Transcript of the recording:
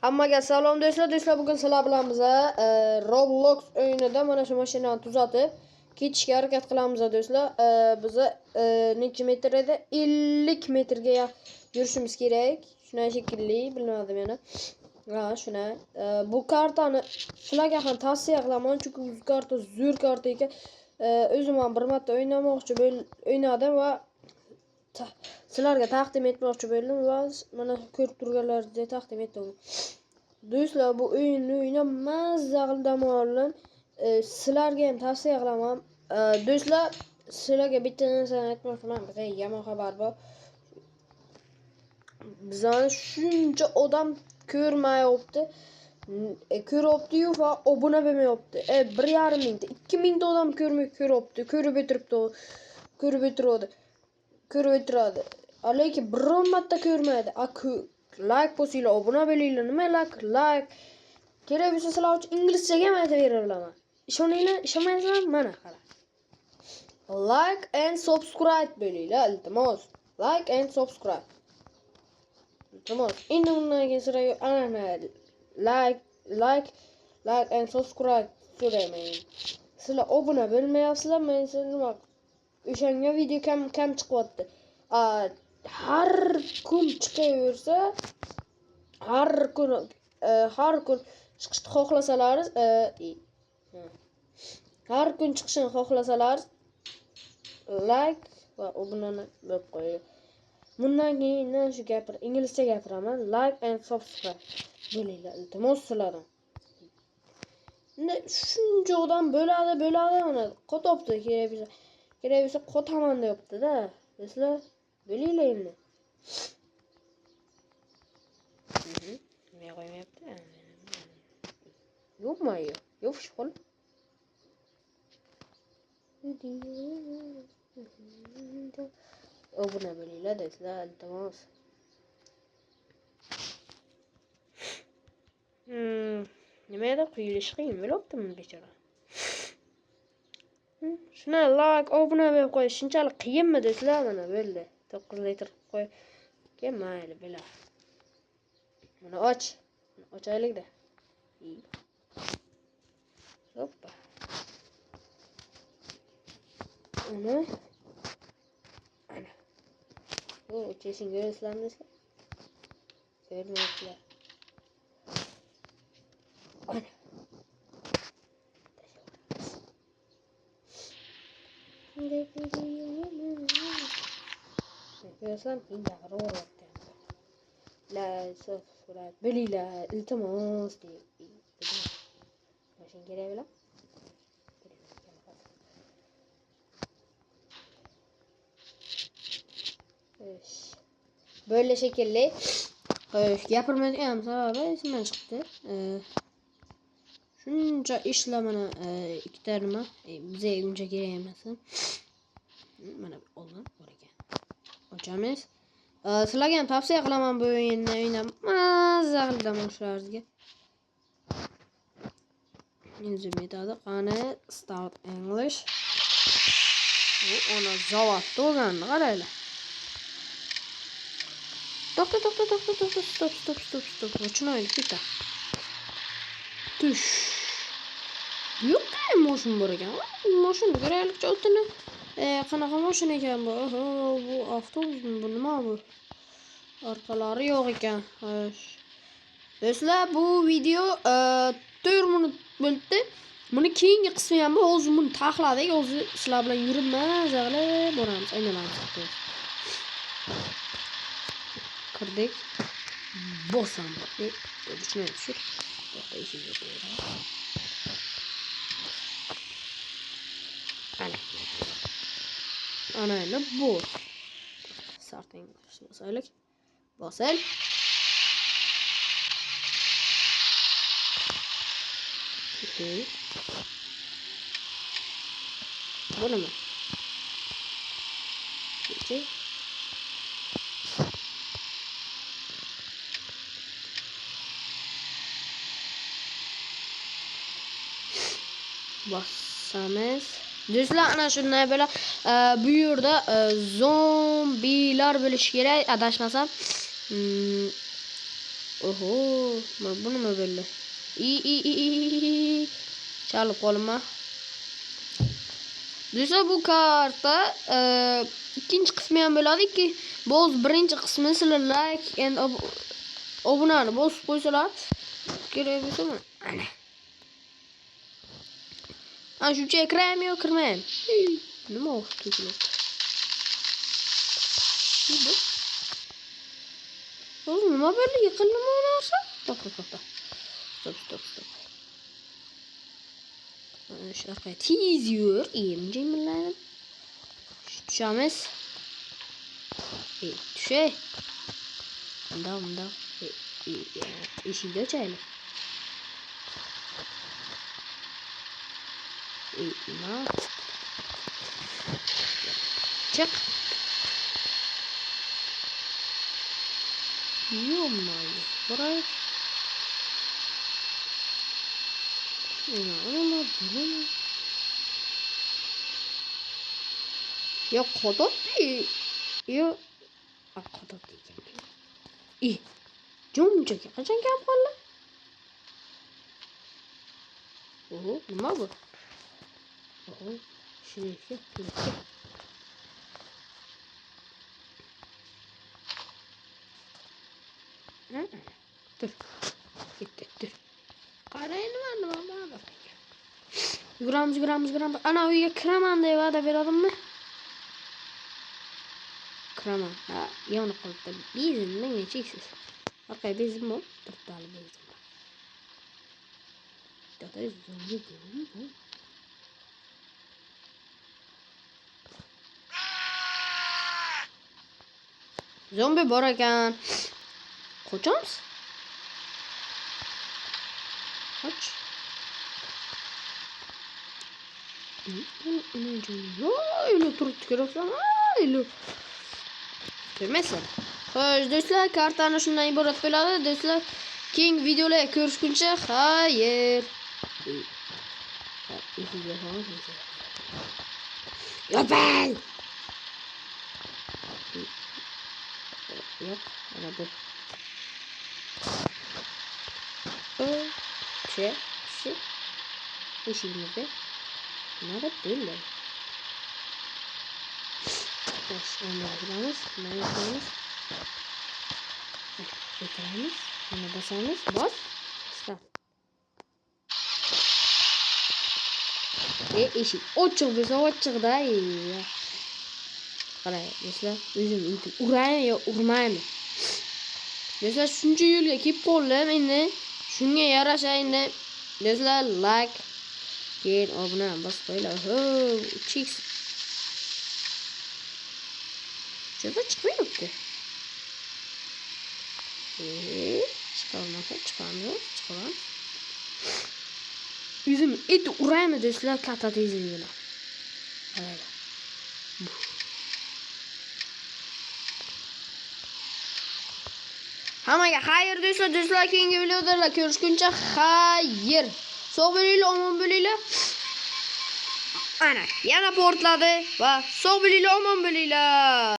Hammaga salom do'stlar, bugun sizlar bilan biz Roblox o'yinida mana shu mashinani tuzatib ketishga harakat qilamiz do'stlar. Biz necha metr edi? 50 metrga yurishimiz kerak. Shunday shekilli, bilmadim yana. Ha, shunday. Bu kartani sizlarga ham tavsiya qilaman, chunki bu karta zo'r karta ekan. O'zim ham bir marta o'ynadim va sizlarga taqdim etmoqchi bo'ldim va mana ko'rib turganlaringizdek taqdim etdim. Do'stlar, bu o'yinni o'ynab mazza qildim. Sizlarga ham tavsiya qilaman. Do'stlar, sizlarga bitta narsani aytmoqchiman. Bizga yomon xabar bor. Bizani shuncha odam ko'rmayapti. Ko'ryapti-yu va obuna bo'lmayapti. 1,5 mingta, 2 mingta odam ko'ryapti. Ko'rib o'tiradi. Lekin biron marta ko'rmaydi. Like bosinglar, obuna bo'linglar. Nima like? Kerak bo'lsa sizlar uchun inglizchaga ham aytib beraman. Ishoninglar, ishonmaysizlar, mana qara. Like and subscribe bo'linglar, iltimos. Like and subscribe. Iltimos. Endi bundan keyin sizlarga ana like and subscribe so'rayman. Sizlar obuna bo'lmayapsizlar, men sizlarga o'shanga video kam chiqyapti. Har kun chiqaversa, har kun chiqishni xohlasalaringiz, har kun chiqishni xohlasalaringiz like va obunani bo'lib qo'ying. Bundan keyin shu inglizcha gapiraman. Like and subscribe bo'linglar, iltimos sizlardan. Endi shuncha odam bo'ladi, mana qotopdi, kerak bo'lsa qotaman deyapti-da. Sizlar bo'linglar endi. Nima qo'ymayapti? Yo'q shqol. Obuna bo'linglar do'stlar, iltimos. Nimadir quyilishi qiyin bo'lyaptimi bechora? Shuna like, obuna bo'lib qo'yish shunchalik qiyinmi do'stlar? Mana bo'ldi. 9 litr qo'y. Mayli, bo'lar. Mana ochaylik-da. Hoppa. Ana. O, chesing görürsüzler. Görmüyorlar. Ana. Görürsem indahar olacaktı. La subscribe biliyorlar, iltimos diye. Başın gereği bile. Böyle şekilli gapirmayotgan sababi esimdan chiqdi. Shuncha ishlamani ikkita nima bizga uncha kerak emas. Mana olgan bor ekan. Ochamiz. Sizlarga ham tavsiya qilaman bu o'yinni o'ynab mazza qildim o'shalarga. Endi metodi qani start English. Bu ona zavod bo'lganini qaranglar. Stop. Начинаем фита. Tush. Yo'q, mashina bor ekan. Mashina kerakli o'tini. Qanaqa mashina ekan bu? Bu avtobusmi? Bu nima bu? Orqalari yo'q ekan. Do'stlar, bu video 4 minut bo'ldi. Buni keyingi qismi ham bor. Hozir buni taxladik. Hozir sizlar bilan yuribmiz, ag'lab boramiz, aylanamiz. Kirdik. Bosam. Düşmeye düşür. Burada işi yapıyor. Ana bu. Starting söyledik. Basel. Okay. Bunu mu? Peki. Basamiz. Do'stlar, ana shunday böyle bu yerda zombilar bo'lishi kerak, adashmasam. Oho, bunu mu böyle? İyi. Çalıp koluma. Do'stlar bu karta ikkinchi qismi ham bo'ladi ki bo'z birinchi qismini sizlar like and obunani bosib qo'ysalar kerak bo'lsa mana. Ana shuncha kiraymi yo kirmaymi? Nima o'xshaydi? Oğlum nima böyle yıkıldı mı oynarsa? Stop. Şu arkaya tiz yürür. İyiyim cemillerim. Düşemiz. Düşey. Bunda. İşi göçelim. Ne? Çık. Ё-моё, брат. Ya kodot değil. Ya kodot diyeceğim. İyi. Cumcak kaçan kam qoldi? Oho, nima bu? Oho, shunisi. Dur. Gitti, dur. Qarayın nima bak. Yuguramiz. Ana uyga kiraman deb va'da beradim mi? Kiraman. Ha, yonib qolibdi. Bezim menga cheksiz. Orqaga bezim bor. To'xtali bezim bor. Zombi bor ekan. Qochamiz? Qoch. Öyle turib ko'rsan, öyle. Ko'rmaysan. Xo'sh, do'stlar, kartani shundan iborat bo'ladi. Do'stlar, keyingi videolarda ko'rishguncha, xayr. Yopal. Yok, ana bu. Işığımızda. Bunlar hep böyle. Onları yapıyoruz. Getiririz. Bunu basarız. Bas. Start. Eşik. O çıktı da iyi ya. Qarang, do'stlar, o'zim aytdim. Uraymi yo urmaymi? Do'stlar, shuncha yo'lga kelib qoldim. Endi shunga yarasha endi do'stlar like, keyin obuna bosib qo'yinglar. Ho, cheks. Juda chiqmayapti. Chiqamiz. O'zim aytdim, uraymi do'stlar, katta tezlik bilan. Qarang. Hammaga xayr do'stlar, keyingi videoda ko'rishguncha xayr. Sog' bo'linglar, omon bo'linglar. Ana, yana portladi va sog' bo'linglar, omon bo'linglar.